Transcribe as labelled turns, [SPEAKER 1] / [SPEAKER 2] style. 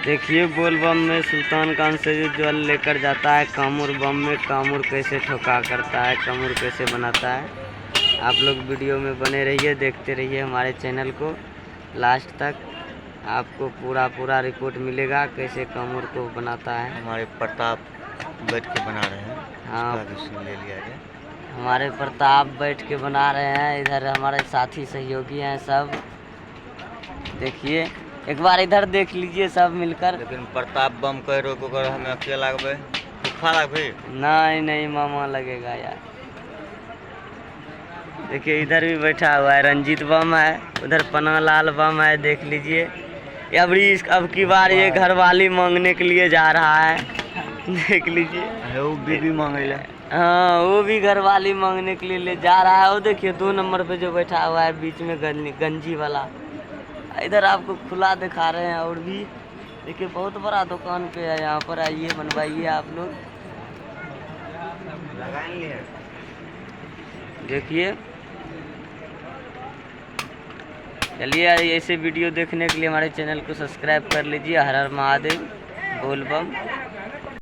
[SPEAKER 1] देखिए बोल बम में सुल्तान खान से जो जल लेकर जाता है कामूर बम में, कामूर कैसे ठोका करता है, कामूर कैसे बनाता है। आप लोग वीडियो में बने रहिए, देखते रहिए हमारे चैनल को लास्ट तक। आपको पूरा रिपोर्ट मिलेगा कैसे कामूर को बनाता है।
[SPEAKER 2] हमारे प्रताप बैठ के बना रहे हैं।
[SPEAKER 1] हाँ,
[SPEAKER 2] उसका भी सीन ले लिया जाए।
[SPEAKER 1] हमारे प्रताप बैठ के बना रहे हैं। इधर हमारे साथी सहयोगी हैं सब। देखिए एक बार इधर देख लीजिए सब मिलकर।
[SPEAKER 2] लेकिन प्रताप बम कह रहे हो अगर हमें अकेला लगबे तूफा लगबे।
[SPEAKER 1] नहीं मामा लगेगा यार। देखिए इधर भी बैठा हुआ है रंजीत बम है, उधर पन्नालाल बम है। देख लीजिए अब की बार ये घरवाली मांगने के लिए जा रहा है। देख लीजिए
[SPEAKER 2] वो बीबी मांगे।
[SPEAKER 1] हाँ, वो भी घरवाली मांगने के लिए ले जा रहा है। वो देखिए 2 नंबर पे जो बैठा हुआ है बीच में गंजी वाला। इधर आपको खुला दिखा रहे हैं। और भी देखिए बहुत बड़ा दुकान पे है, यहाँ पर आइए बनवाइए आप लोग। देखिए चलिए ऐसे वीडियो देखने के लिए हमारे चैनल को सब्सक्राइब कर लीजिए। हर हर महादेव, बोल बम।